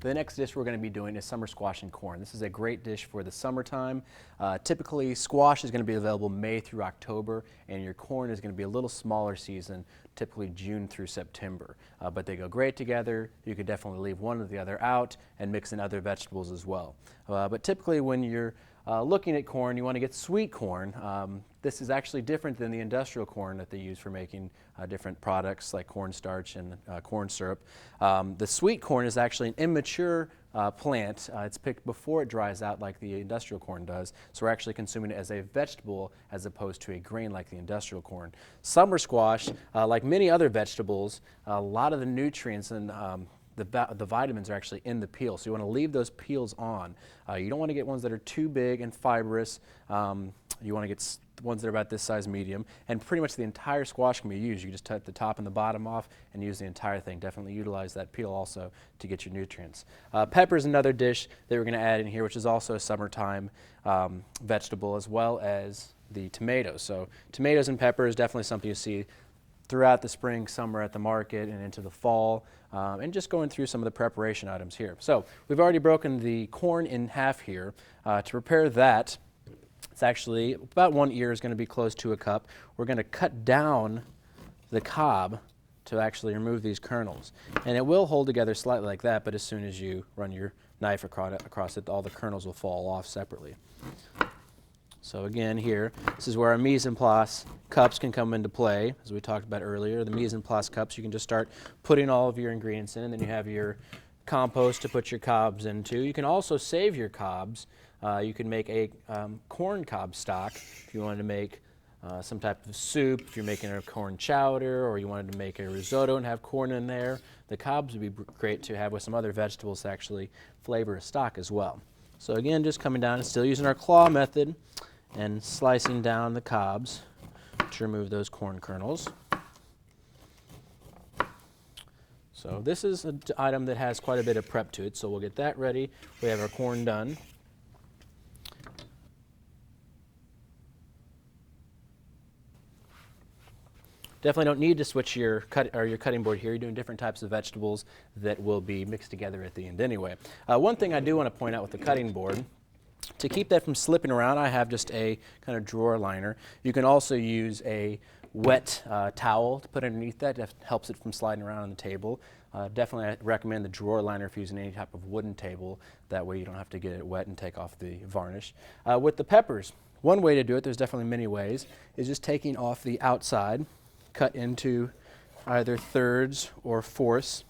The next dish we're going to be doing is summer squash and corn. This is a great dish for the summertime. Typically, squash is going to be available May through October, and your corn is going to be a little smaller season, typically June through September. But they go great together. You could definitely leave one or the other out and mix in other vegetables as well. But typically when you're looking at corn, you want to get sweet corn. This is actually different than the industrial corn that they use for making different products like cornstarch and corn syrup. The sweet corn is actually an immature plant. It's picked before it dries out like the industrial corn does, so we're actually consuming it as a vegetable as opposed to a grain like the industrial corn. Summer squash, like many other vegetables, a lot of the nutrients and the vitamins are actually in the peel, so you want to leave those peels on. You don't want to get ones that are too big and fibrous. You want to get ones that are about this size, medium, and pretty much the entire squash can be used. You just cut the top and the bottom off and use the entire thing. Definitely utilize that peel also to get your nutrients. Pepper is another dish that we're going to add in here, which is also a summertime vegetable, as well as the tomatoes. So tomatoes and pepper is definitely something you see throughout the spring, summer at the market, and into the fall, and just going through some of the preparation items here. So we've already broken the corn in half here. To prepare that, it's actually about 1 ear is going to be close to a cup. We're going to cut down the cob to actually remove these kernels. And it will hold together slightly like that, but as soon as you run your knife across it, all the kernels will fall off separately. So again here, this is where our mise en place cups can come into play, as we talked about earlier. The mise en place cups, you can just start putting all of your ingredients in, and then you have your compost to put your cobs into. You can also save your cobs. You can make a corn cob stock if you wanted to make some type of soup, if you're making a corn chowder, or you wanted to make a risotto and have corn in there. The cobs would be great to have with some other vegetables to actually flavor a stock as well. So again, just coming down and still using our claw method and slicing down the cobs to remove those corn kernels. So this is an item that has quite a bit of prep to it, so we'll get that ready. We have our corn done. Definitely don't need to switch your cutting board here. You're doing different types of vegetables that will be mixed together at the end anyway. One thing I do want to point out with the cutting board, to keep that from slipping around, I have just a kind of drawer liner. You can also use a wet towel to put underneath that. That helps it from sliding around on the table. Definitely I recommend the drawer liner if you're using any type of wooden table. That way you don't have to get it wet and take off the varnish. With the peppers, one way to do it, there's definitely many ways, is just taking off the outside, cut into either thirds or fourths,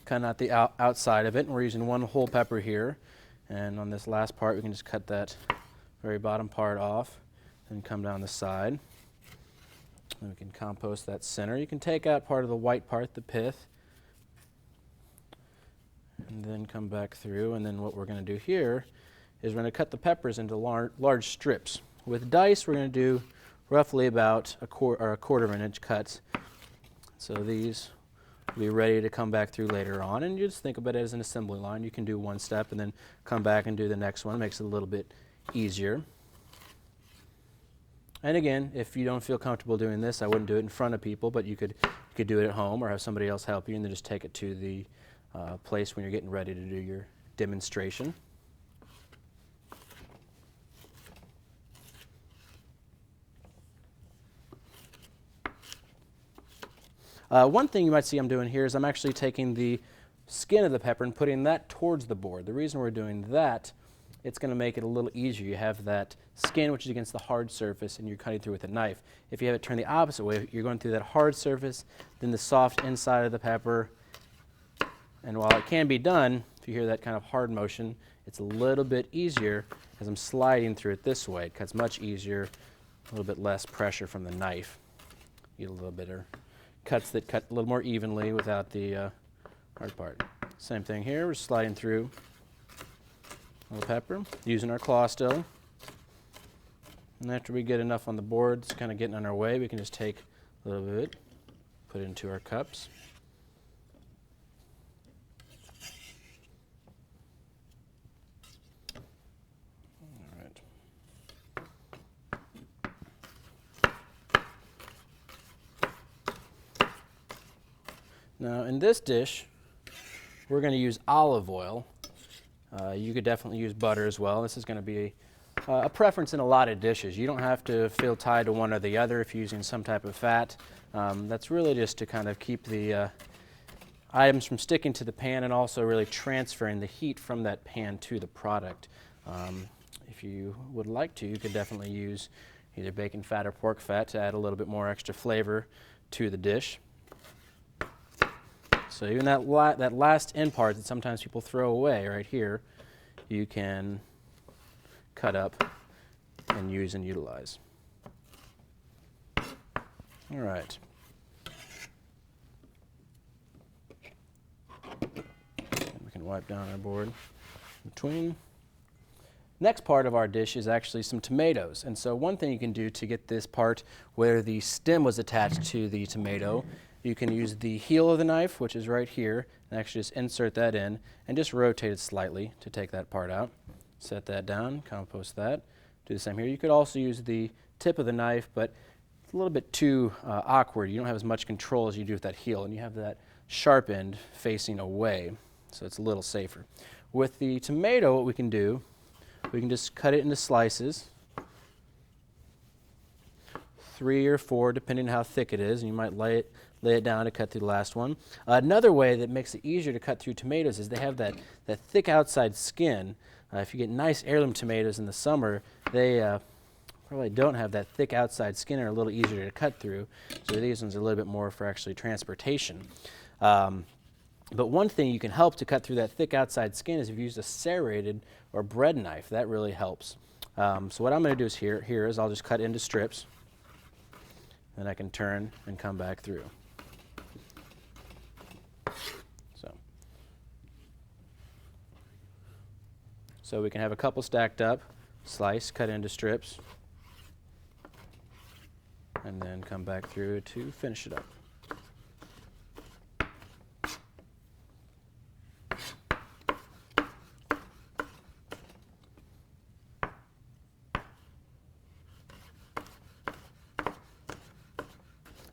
cutting out the outside of it. And we're using one whole pepper here. And on this last part, we can just cut that very bottom part off and come down the side. And we can compost that center. You can take out part of the white part, the pith, and then come back through. And then what we're going to do here is we're going to cut the peppers into large strips. With dice, we're going to do roughly about a quarter of an inch cuts. So these will be ready to come back through later on, and you just think of it as an assembly line. You can do one step and then come back and do the next one. It makes it a little bit easier. And again, if you don't feel comfortable doing this, I wouldn't do it in front of people, but you could do it at home or have somebody else help you, and then just take it to the place when you're getting ready to do your demonstration. One thing you might see I'm doing here is I'm actually taking the skin of the pepper and putting that towards the board. The reason we're doing that, it's going to make it a little easier. You have that skin which is against the hard surface and you're cutting through with a knife. If you have it turned the opposite way, you're going through that hard surface, then the soft inside of the pepper. And while it can be done, if you hear that kind of hard motion, it's a little bit easier as I'm sliding through it this way. It cuts much easier, a little bit less pressure from the knife. You get a little bit of cuts that cut a little more evenly without the hard part. Same thing here, we're sliding through the pepper, using our claw still. And after we get enough on the board, it's kind of getting on our way, we can just take a little bit, put it into our cups. Now in this dish, we're going to use olive oil. You could definitely use butter as well. This is going to be a preference in a lot of dishes. You don't have to feel tied to one or the other if you're using some type of fat. That's really just to kind of keep the items from sticking to the pan and also really transferring the heat from that pan to the product. If you would like to, you could definitely use either bacon fat or pork fat to add a little bit more extra flavor to the dish. So even that last end part that sometimes people throw away right here, you can cut up and use and utilize. All right. And we can wipe down our board between. Next part of our dish is actually some tomatoes. And so one thing you can do to get this part where the stem was attached to the tomato, you can use the heel of the knife, which is right here, and actually just insert that in and just rotate it slightly to take that part out. Set that down, compost that. Do the same here. You could also use the tip of the knife, but it's a little bit too awkward. You don't have as much control as you do with that heel, and you have that sharp end facing away, so it's a little safer. With the tomato, what we can do, we can just cut it into slices, 3 or 4, depending on how thick it is, and you might lay it down to cut through the last one. Another way that makes it easier to cut through tomatoes is they have that thick outside skin. If you get nice heirloom tomatoes in the summer, they probably don't have that thick outside skin and are a little easier to cut through. So these ones are a little bit more for actually transportation. But one thing you can help to cut through that thick outside skin is if you use a serrated or bread knife. That really helps. So what I'm going to do is here is I'll just cut into strips, and I can turn and come back through. So we can have a couple stacked up, slice, cut into strips, and then come back through to finish it up.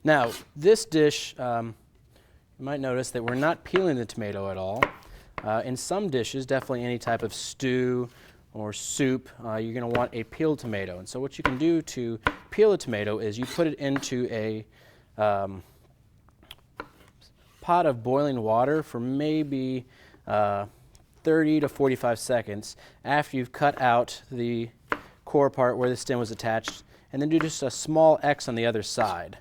Now, this dish, you might notice that we're not peeling the tomato at all. In some dishes, definitely any type of stew or soup, you're going to want a peeled tomato. And so what you can do to peel a tomato is you put it into a pot of boiling water for maybe 30 to 45 seconds after you've cut out the core part where the stem was attached, and then do just a small X on the other side.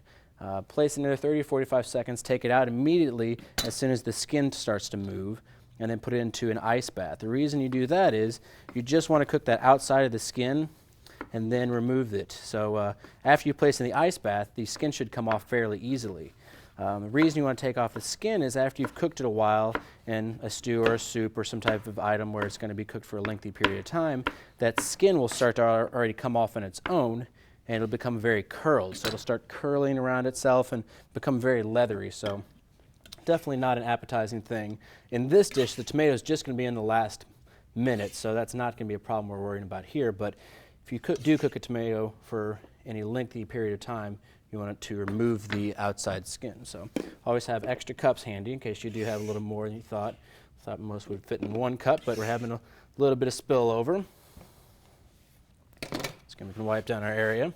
Place it in there 30 to 45 seconds, take it out immediately as soon as the skin starts to move, and then put it into an ice bath. The reason you do that is you just want to cook that outside of the skin and then remove it. So after you place it in the ice bath, the skin should come off fairly easily. The reason you want to take off the skin is after you've cooked it a while in a stew or a soup or some type of item where it's going to be cooked for a lengthy period of time, that skin will start to already come off on its own, and it'll become very curled. So it'll start curling around itself and become very leathery. So definitely not an appetizing thing. In this dish, the tomato is just going to be in the last minute, so that's not going to be a problem we're worrying about here. But if you do cook a tomato for any lengthy period of time, you want it to remove the outside skin. So always have extra cups handy in case you do have a little more than you thought. Thought most would fit in 1 cup, but we're having a little bit of spillover. So we can wipe down our area. And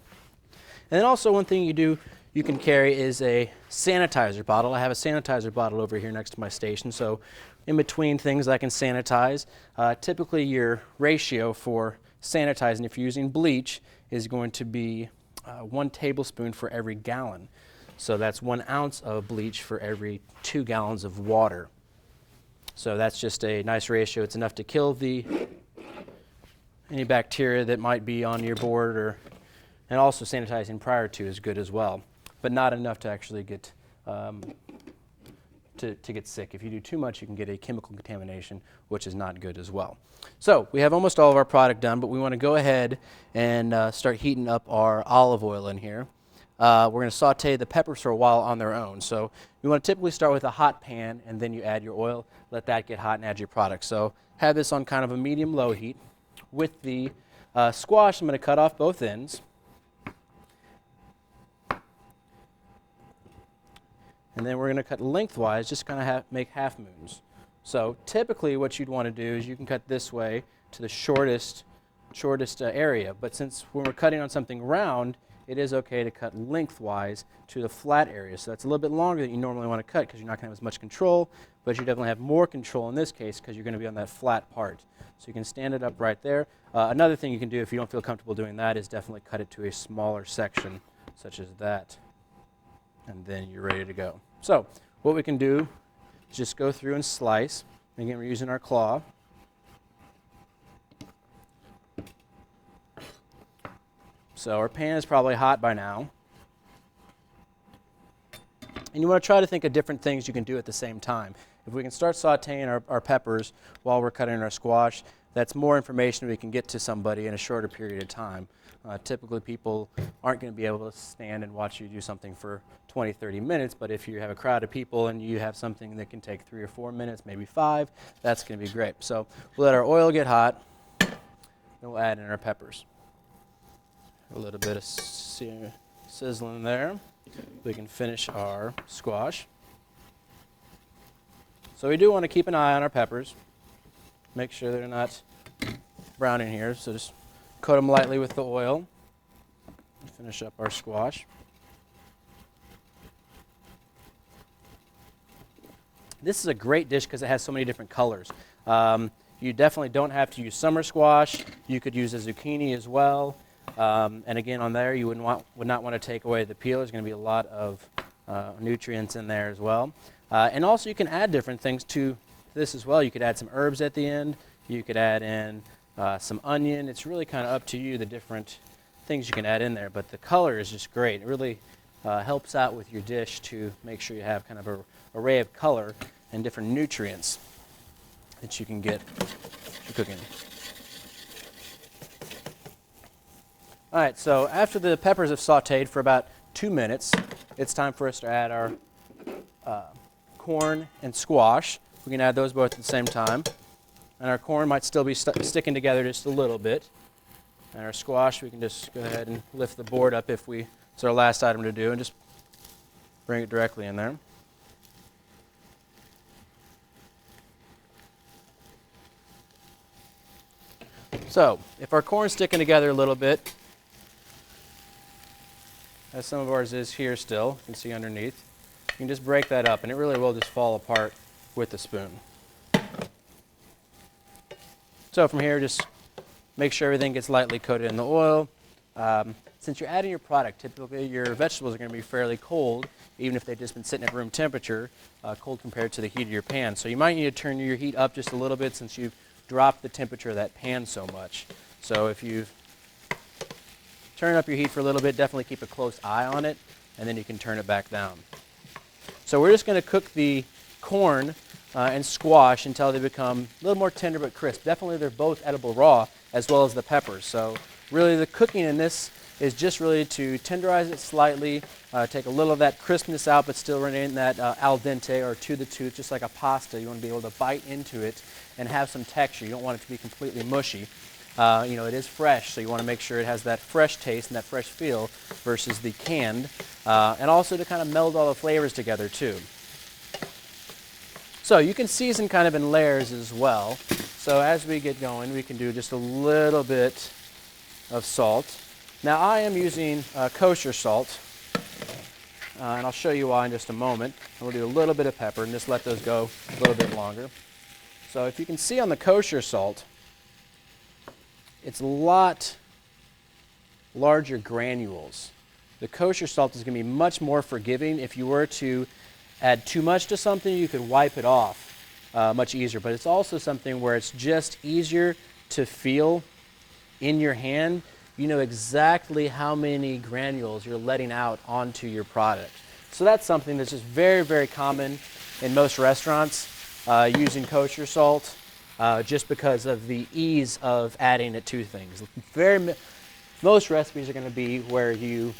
then also one thing you can carry is a sanitizer bottle. I have a sanitizer bottle over here next to my station, so in between things I can sanitize. Typically your ratio for sanitizing, if you're using bleach, is going to be 1 tablespoon for every gallon. So that's 1 ounce of bleach for every 2 gallons of water. So that's just a nice ratio. It's enough to kill any bacteria that might be on your board, and also sanitizing prior to is good as well, but not enough to actually get to get sick. If you do too much, you can get a chemical contamination, which is not good as well. So we have almost all of our product done, but we want to go ahead and start heating up our olive oil in here. We're going to saute the peppers for a while on their own. So you want to typically start with a hot pan, and then you add your oil, let that get hot, and add your product. So have this on kind of a medium-low heat. With the squash, I'm going to cut off both ends. And then we're going to cut lengthwise, just kind of make half moons. So typically what you'd want to do is you can cut this way to the shortest area, but since when we're cutting on something round, it is okay to cut lengthwise to the flat area. So that's a little bit longer than you normally want to cut because you're not going to have as much control, but you definitely have more control in this case because you're going to be on that flat part. So you can stand it up right there. Another thing you can do if you don't feel comfortable doing that is definitely cut it to a smaller section, such as that, and then you're ready to go. So what we can do is just go through and slice. Again, we're using our claw. So our pan is probably hot by now. And you want to try to think of different things you can do at the same time. If we can start sauteing our peppers while we're cutting our squash, that's more information we can get to somebody in a shorter period of time. Typically people aren't going to be able to stand and watch you do something for 20, 30 minutes, but if you have a crowd of people and you have something that can take 3 or 4 minutes, maybe 5, that's going to be great. So we'll let our oil get hot, and we'll add in our peppers. A little bit of sizzling there. We can finish our squash. So we do want to keep an eye on our peppers. Make sure they're not browning here. So just coat them lightly with the oil. Finish up our squash. This is a great dish because it has so many different colors. You definitely don't have to use summer squash. You could use a zucchini as well. And again, on there, you would not want to take away the peel. There's going to be a lot of nutrients in there as well. And also, you can add different things to this as well. You could add some herbs at the end. You could add in some onion. It's really kind of up to you, the different things you can add in there. But the color is just great. It really helps out with your dish to make sure you have kind of an array of color and different nutrients that you can get for cooking. All right, so after the peppers have sauteed for about 2 minutes, it's time for us to add our corn and squash. We can add those both at the same time. And our corn might still be sticking together just a little bit. And our squash, we can just go ahead and lift the board up it's our last item to do, and just bring it directly in there. So, if our corn's sticking together a little bit, as some of ours is here still, you can see underneath, you can just break that up and it really will just fall apart with the spoon. So from here, just make sure everything gets lightly coated in the oil. Since you're adding your product, typically your vegetables are going to be fairly cold, even if they've just been sitting at room temperature, cold compared to the heat of your pan. So you might need to turn your heat up just a little bit since you've dropped the temperature of that pan so much. So if you turn up your heat for a little bit, definitely keep a close eye on it, and then you can turn it back down. So we're just going to cook the corn and squash until they become a little more tender but crisp. Definitely they're both edible raw, as well as the peppers. So really the cooking in this is just really to tenderize it slightly, take a little of that crispness out, but still retain that al dente or to the tooth, just like a pasta. You want to be able to bite into it and have some texture. You don't want it to be completely mushy. It is fresh, so you want to make sure it has that fresh taste and that fresh feel versus the canned, and also to kind of meld all the flavors together too. So you can season kind of in layers as well. So as we get going, we can do just a little bit of salt. Now I am using kosher salt, and I'll show you why in just a moment. And we'll do a little bit of pepper and just let those go a little bit longer. So if you can see on the kosher salt, it's a lot larger granules. The kosher salt is going to be much more forgiving. If you were to add too much to something, you could wipe it off much easier. But it's also something where it's just easier to feel in your hand. You know exactly how many granules you're letting out onto your product. So that's something that's just very, very common in most restaurants, using kosher salt. Just because of the ease of adding it to things. Most recipes are going to be where you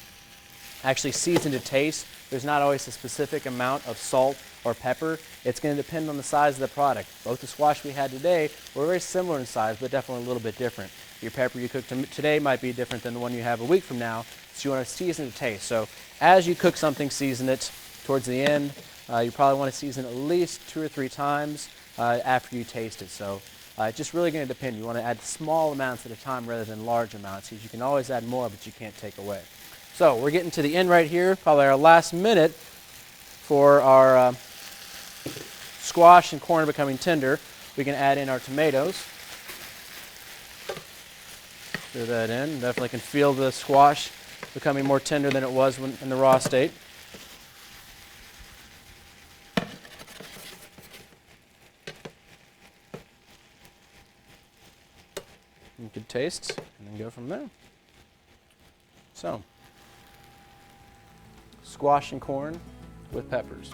actually season to taste. There's not always a specific amount of salt or pepper. It's going to depend on the size of the product. Both the squash we had today were very similar in size, but definitely a little bit different. Your pepper you cook today might be different than the one you have a week from now, so you want to season to taste. So as you cook something, season it towards the end. You probably want to season at least 2 or 3 times. after you taste it. So it's just really going to depend. You want to add small amounts at a time rather than large amounts, because you can always add more, but you can't take away. So we're getting to the end right here, probably our last minute for our squash and corn becoming tender. We can add in our tomatoes. Stir that in. Definitely can feel the squash becoming more tender than it was in the raw state. You could taste and then go from there. So, squash and corn with peppers.